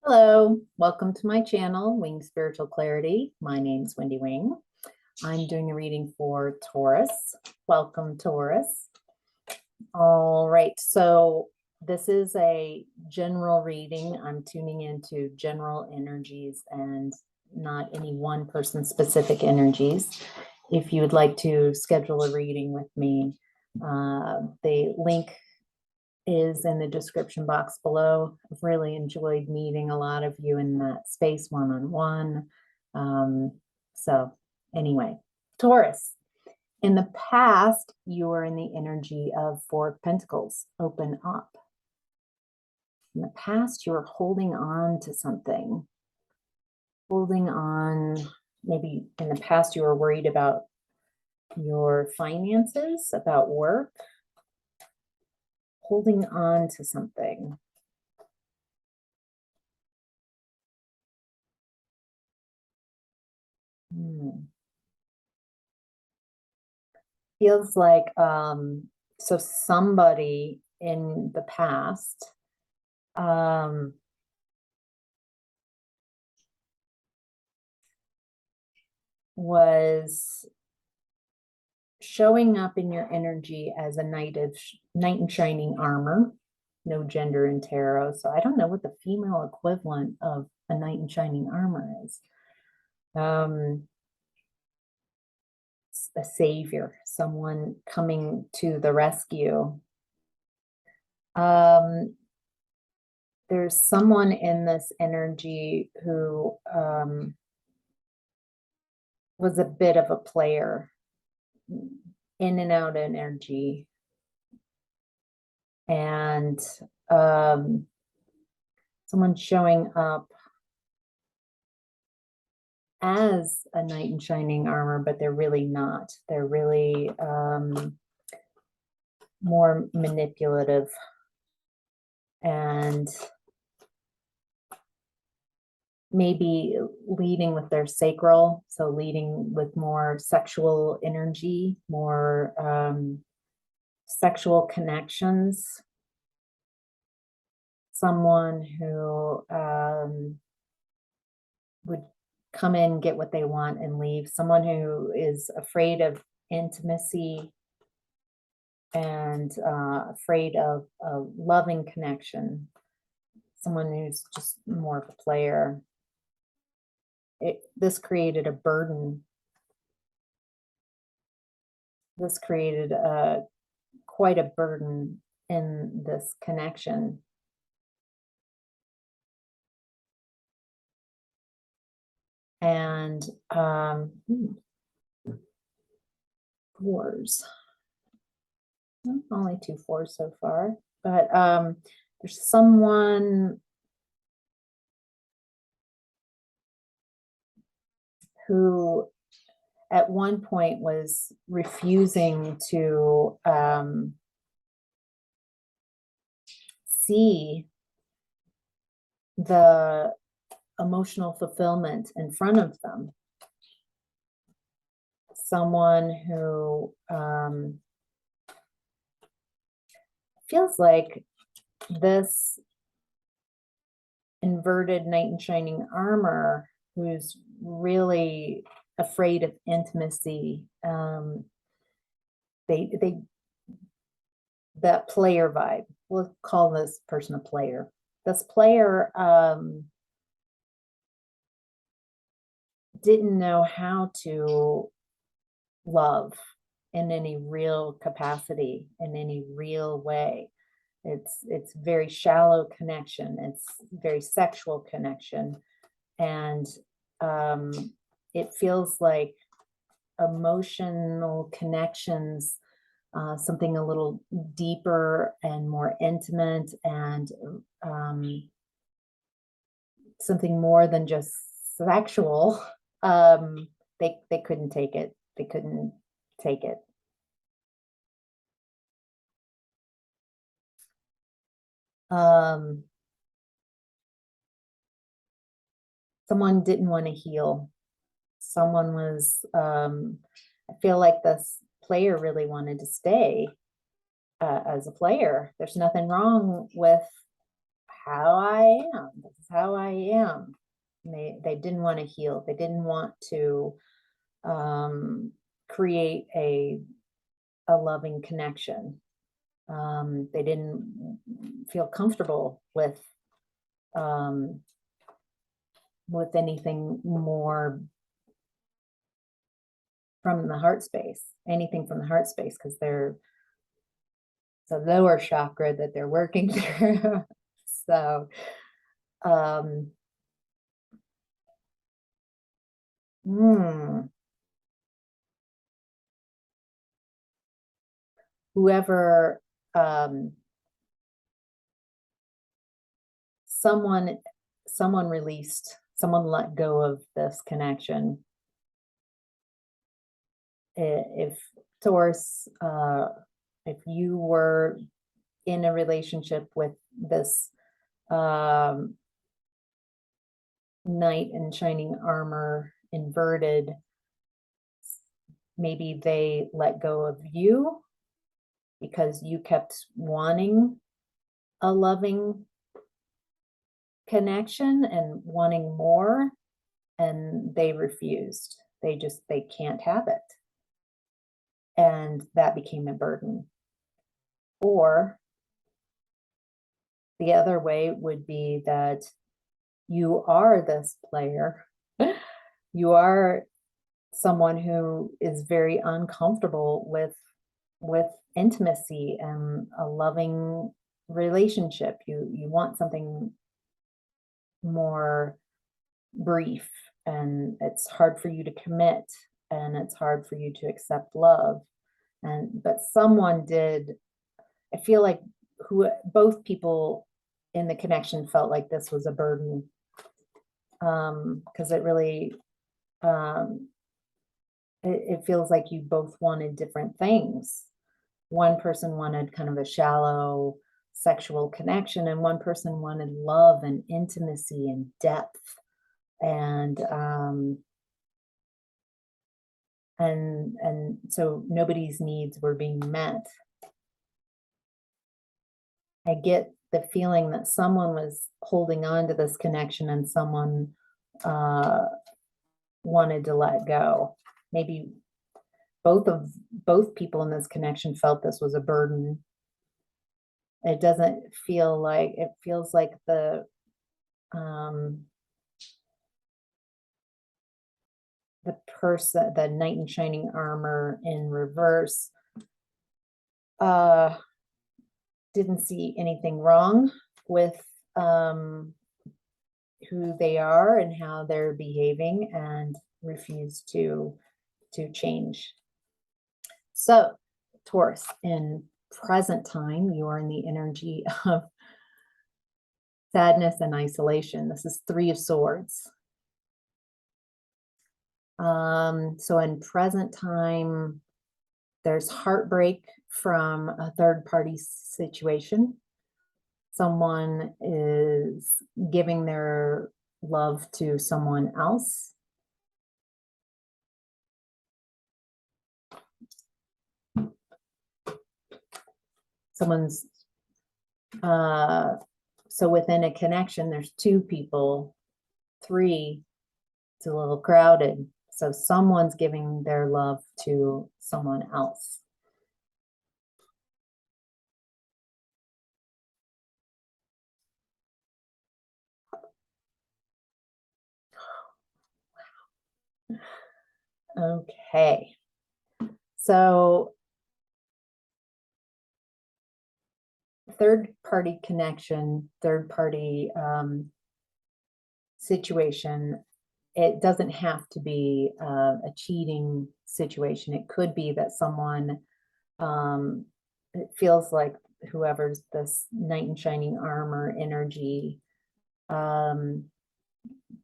Hello, welcome to my channel, Wing Spiritual Clarity. My name's Wendy Wing. I'm doing a reading for Taurus. Welcome, Taurus. All right, so this is a general reading. I'm tuning into general energies and not any one person specific energies. If you would like to schedule a reading with me, the link is in the description box below. I've really enjoyed meeting a lot of you in that space one-on-one. So anyway, Taurus, in the past, you were in the energy of Four of Pentacles, open up. In the past, you were holding on to something, holding on. Maybe in the past, you were worried about your finances, about work, holding on to something. Feels like so somebody in the past was showing up in your energy as a knight in shining armor. No gender in tarot, so I don't know what the female equivalent of a knight in shining armor is. A savior, someone coming to the rescue. There's someone in this energy who was a bit of a player, in and out energy, and someone showing up as a knight in shining armor, but they're really not. They're really more manipulative and maybe leading with their sacral, so leading with more sexual energy, more sexual connections. Someone who would come in, get what they want, and leave. Someone who is afraid of intimacy and afraid of a loving connection. Someone who's just more of a player. This created a burden. This created quite a burden in this connection. And fours. Only 2 fours so far, but there's someone who at one point was refusing to see the emotional fulfillment in front of them. Someone who feels like this inverted knight in shining armor, who's really afraid of intimacy. That player vibe. We'll call this person a player. This player didn't know how to love in any real capacity, in any real way. It's very shallow connection. It's very sexual connection. And it feels like emotional connections, something a little deeper and more intimate, and something more than just sexual. They couldn't take it. They couldn't take it. Someone didn't want to heal. Someone was, I feel like this player really wanted to stay as a player. There's nothing wrong with how I I am. This is how I am. And they didn't want to heal. They didn't want to create a loving connection. They didn't feel comfortable with anything more from the heart space, anything from the heart space, because it's a lower chakra that they're working through. So, whoever, someone released, someone let go of this connection. If Taurus, if you were in a relationship with this knight in shining armor inverted, maybe they let go of you because you kept wanting a loving connection and wanting more, and they refused. They can't have it. And that became a burden. Or the other way would be that you are this player. You are someone who is very uncomfortable with intimacy and a loving relationship. You want something more brief, and it's hard for you to commit, and it's hard for you to accept love. But someone did. I feel like both people in the connection felt like this was a burden, because it really, it feels like you both wanted different things. One person wanted kind of a shallow sexual connection, and one person wanted love and intimacy and depth. And so nobody's needs were being met. I get the feeling that someone was holding on to this connection and someone wanted to let go. Maybe both people in this connection felt this was a burden. It doesn't feel like, it feels like the person, the knight in shining armor in reverse, didn't see anything wrong with who they are and how they're behaving, and refused to change. So, Taurus, in present time, you are in the energy of sadness and isolation. This is Three of Swords. So in present time, there's heartbreak from a third party situation. Someone is giving their love to someone else. Someone's, so within a connection, there's two people, three, it's a little crowded. So someone's giving their love to someone else. Okay. So third party connection, third party situation, it doesn't have to be a cheating situation. It could be that someone, it feels like whoever's this knight in shining armor energy,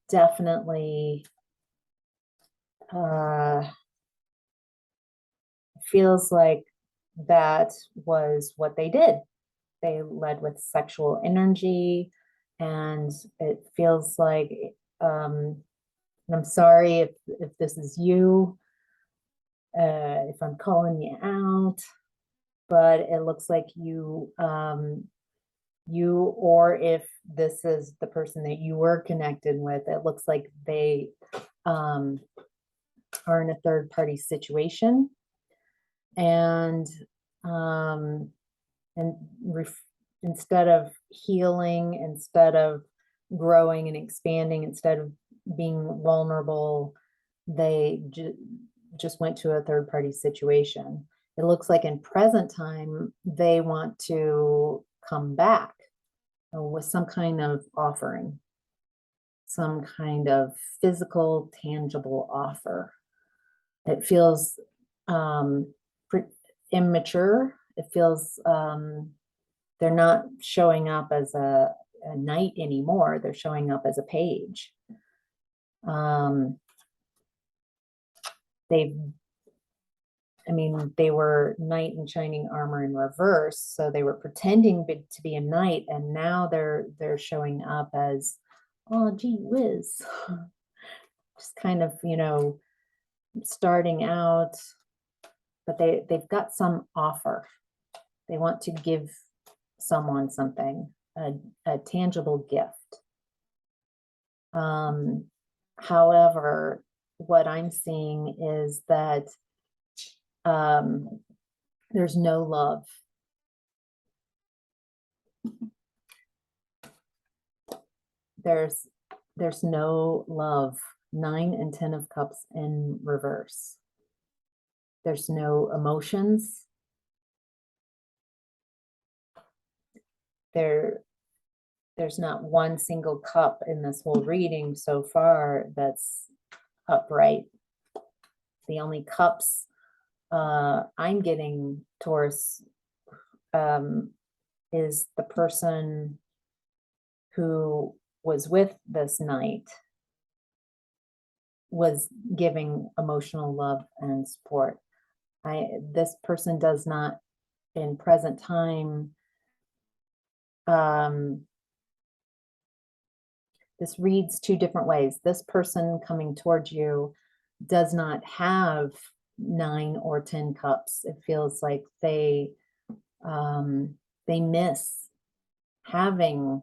definitely feels like that was what they did. They led with sexual energy, and it feels like, I'm sorry if this is you, if I'm calling you out, but it looks like you you, or if this is the person that you were connected with, it looks like they are in a third party situation, and instead of healing, instead of growing and expanding, instead of being vulnerable, they just went to a third party situation. It looks like in present time, they want to come back with some kind of offering, some kind of physical, tangible offer. It feels immature. It feels they're not showing up as a knight anymore. They're showing up as a page. They were knight in shining armor in reverse, so they were pretending to be a knight, and now they're showing up as, oh, gee whiz, just kind of, starting out, but they've got some offer. They want to give someone something, a tangible gift. However, what I'm seeing is that there's no love. There's no love. 9 and 10 of Cups in reverse. There's no emotions. There's not one single cup in this whole reading so far that's upright. The only cups I'm getting, Taurus, is the person who was with this knight was giving emotional love and support. This person does not, in present time, this reads 2 different ways. This person coming towards you does not have 9 or 10 cups. It feels like they miss having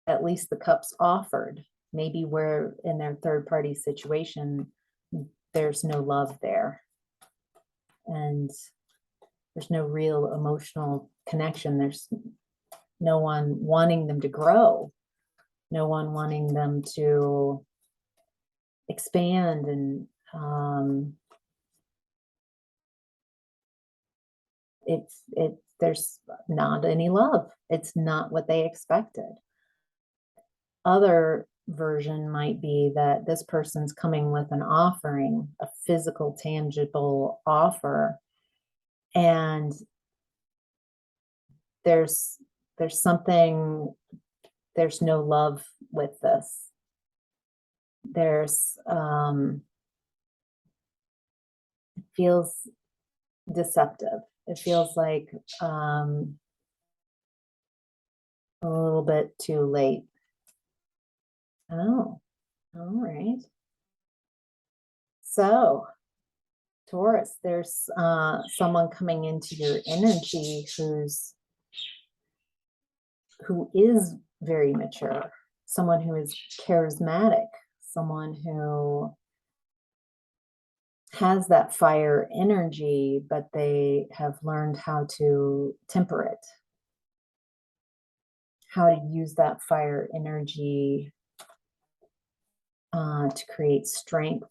at least the cups offered. Maybe where in their third party situation, there's no love there, and there's no real emotional connection. There's no one wanting them to grow, no one wanting them to expand, and there's not any love. It's not what they expected. Other version might be that this person's coming with an offering, a physical, tangible offer, and there's something, there's no love with this. There's it feels deceptive. It feels like a little bit too late. Oh, all right. So, Taurus, there's someone coming into your energy who is very mature, someone who is charismatic, someone who has that fire energy, but they have learned how to temper it, how to use that fire energy to create strength.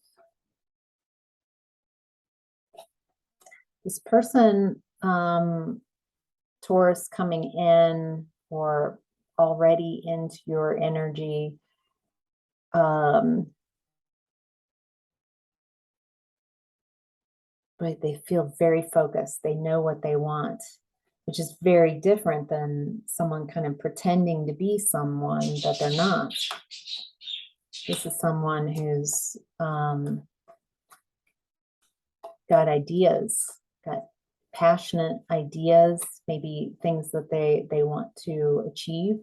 This person, Taurus, coming in or already into your energy, but they feel very focused. They know what they want, which is very different than someone kind of pretending to be someone that they're not. This is someone who's got ideas, got passionate ideas, maybe things that they want to achieve.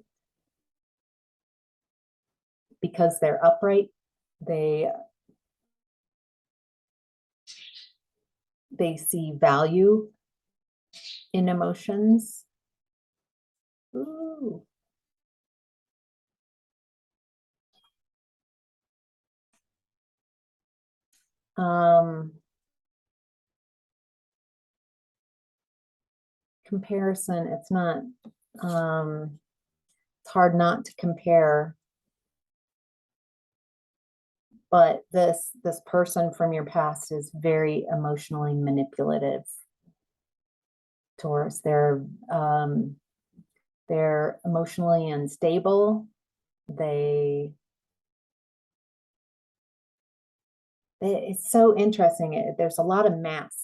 Because they're upright, they see value in emotions. Ooh. Comparison, it's not, it's hard not to compare, but this person from your past is very emotionally manipulative. Taurus, they're emotionally unstable. It's so interesting. There's a lot of masks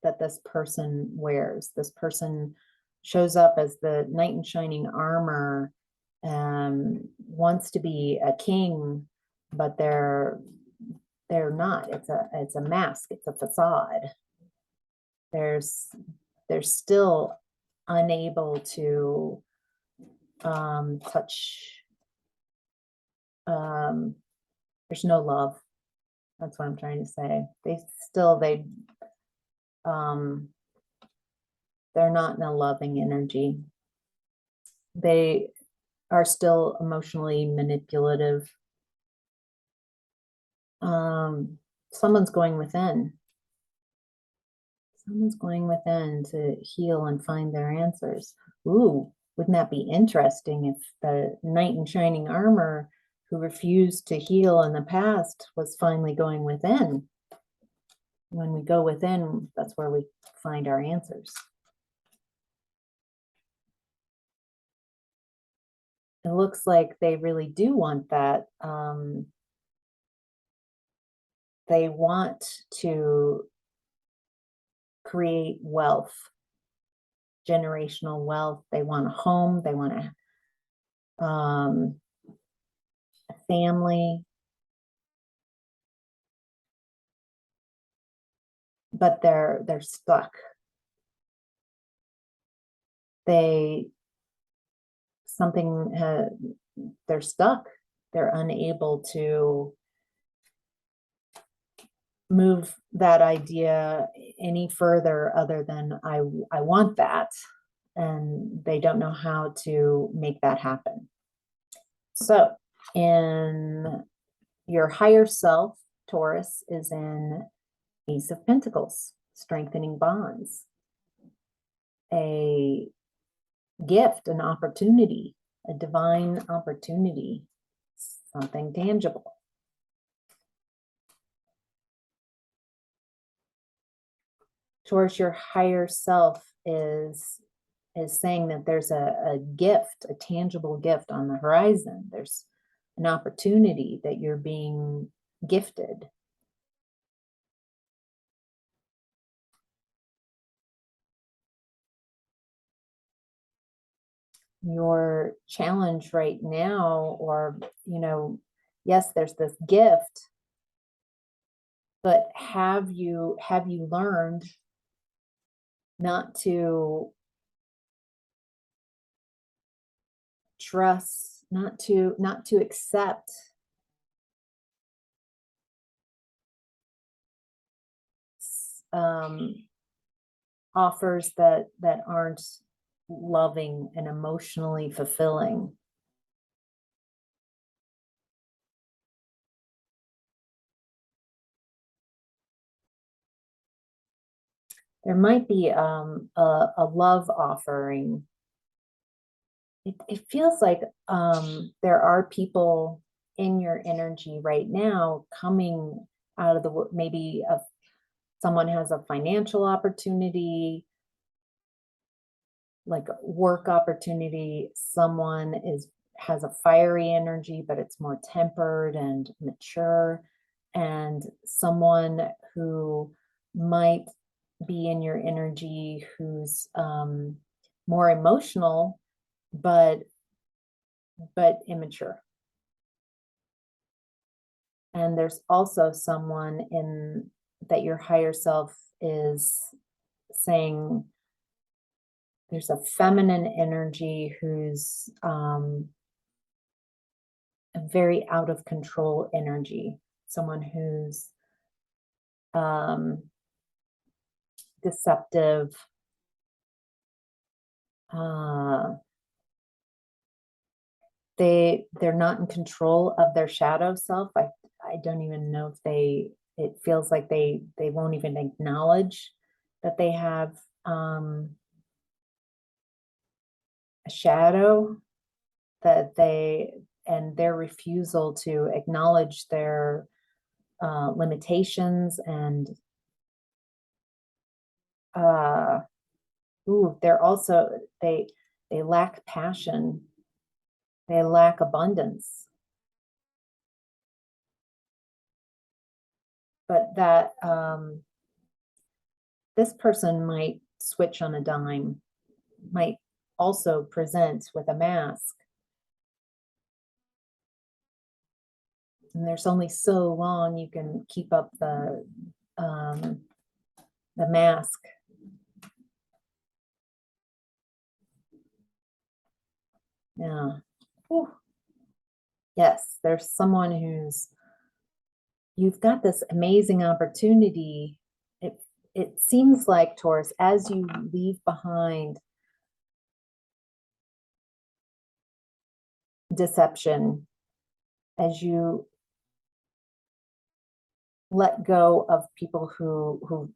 that this person wears. This person shows up as the knight in shining armor, wants to be a king, but they're not. It's a mask. It's a facade. They're still unable to touch. There's no love. That's what I'm trying to say. They're not in a loving energy. They are still emotionally manipulative. Someone's going within. Someone's going within to heal and find their answers. Ooh, wouldn't that be interesting if the knight in shining armor who refused to heal in the past was finally going within? When we go within, that's where we find our answers. It looks like they really do want that. They want to create wealth, generational wealth. They want a home. They want a family. But they're stuck. They're stuck. They're unable to move that idea any further other than I want that, and they don't know how to make that happen. So in your higher self, Taurus is in Ace of Pentacles, strengthening bonds, a gift, an opportunity, a divine opportunity, something tangible. Towards your higher self is saying that there's a gift, a tangible gift on the horizon. There's an opportunity that you're being gifted. Your challenge right now, or, yes, there's this gift, but have you learned not to trust, not to accept offers that aren't loving and emotionally fulfilling? There might be a love offering. It feels like there are people in your energy right now coming out of the, maybe someone has a financial opportunity, like work opportunity. Someone has a fiery energy, but it's more tempered and mature, and someone who might be in your energy who's more emotional, but immature. And there's also someone in that your higher self is saying, there's a feminine energy who's a very out of control energy, someone who's deceptive, They're not in control of their shadow self. I don't even know if it feels like they won't even acknowledge that they have a shadow, and their refusal to acknowledge their limitations, and they're also, they lack passion, they lack abundance. But that this person might switch on a dime, might also present with a mask. And there's only so long you can keep up the mask. Yeah. Whew. Yes, there's someone you've got this amazing opportunity. It seems like, Taurus, as you leave behind deception, as you let go of people who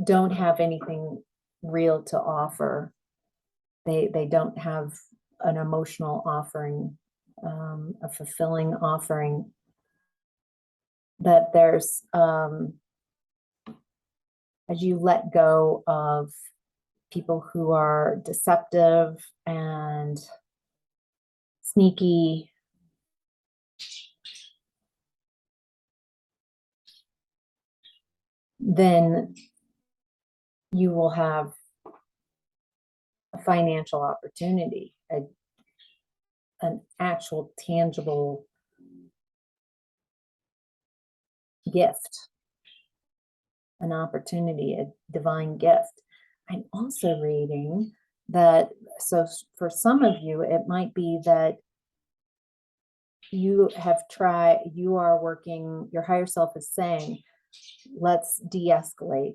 don't have anything real to offer, they don't have an emotional offering, a fulfilling offering, that there's as you let go of people who are deceptive and sneaky, then you will have a financial opportunity, an actual tangible gift, an opportunity, a divine gift. I'm also reading that, so for some of you, it might be that you are working, your higher self is saying, let's de-escalate.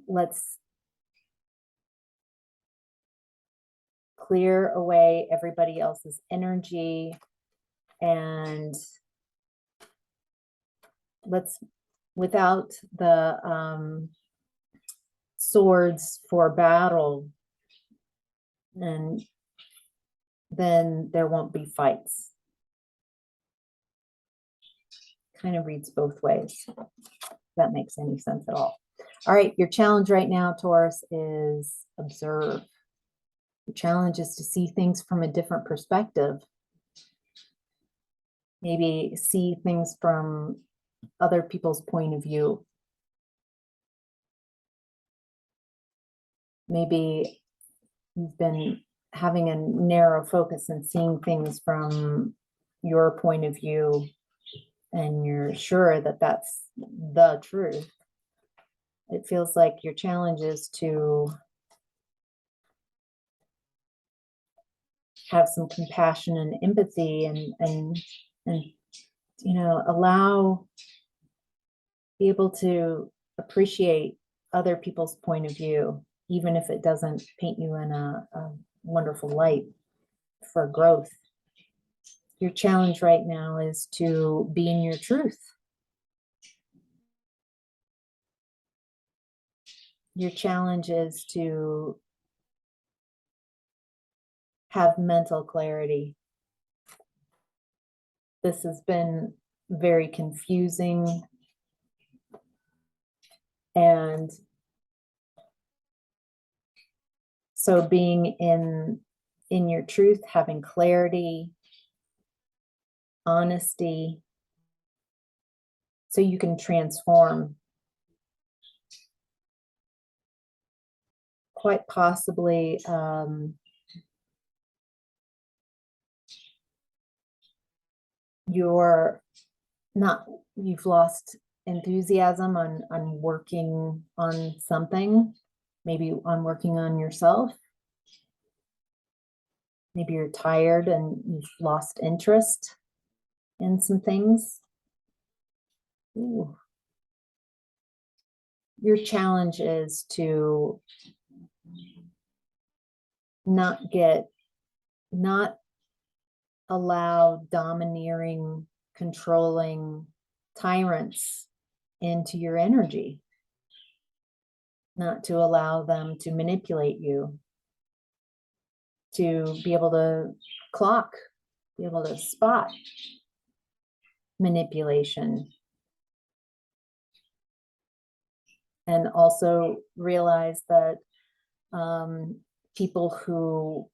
Let's clear away everybody else's energy, and let's, without the swords for battle, and then there won't be fights. Kind of reads both ways, if that makes any sense at all. All right, your challenge right now, Taurus, is observe. The challenge is to see things from a different perspective. Maybe see things from other people's point of view. Maybe you've been having a narrow focus and seeing things from your point of view, and you're sure that that's the truth. It feels like your challenge is to have some compassion and empathy, and you know, be able to appreciate other people's point of view, even if it doesn't paint you in a wonderful light for growth. Your challenge right now is to be in your truth. Your challenge is to have mental clarity. This has been very confusing, and so being in your truth, having clarity, honesty, so you can transform. Quite possibly you've lost enthusiasm on working on something, maybe on working on yourself. Maybe you're tired and you've lost interest in some things. Ooh. your challenge is to not allow domineering, controlling tyrants into your energy, not to allow them to manipulate you, to be able to clock, be able to spot manipulation, and also realize that people who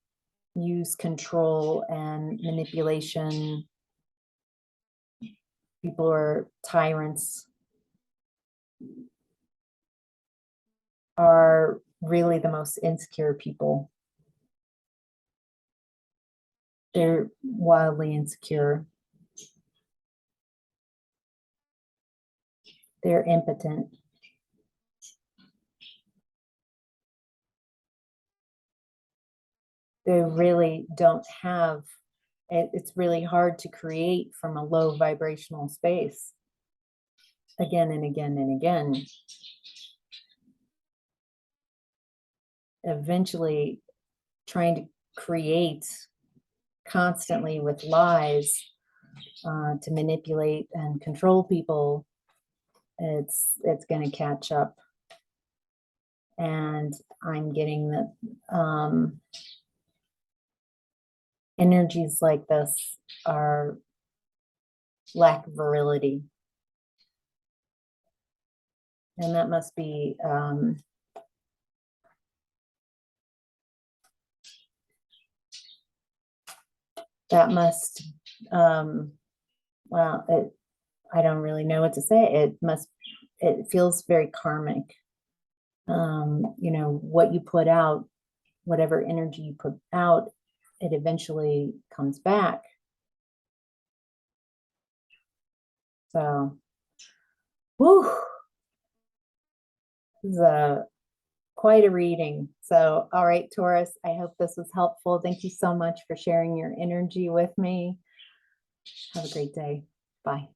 use control and manipulation, people are tyrants, are really the most insecure people. They're wildly insecure. They're impotent. They really don't have, it's really hard to create from a low vibrational space again and again and again. Eventually, trying to create constantly with lies to manipulate and control people, it's going to catch up. And I'm getting that energies like this are lack virility. And that must be well, I don't really know what to say. It feels very karmic. You know, what you put out, whatever energy you put out, it eventually comes back. So, whew, this is quite a reading. So, all right, Taurus, I hope this was helpful. Thank you so much for sharing your energy with me. Have a great day. Bye.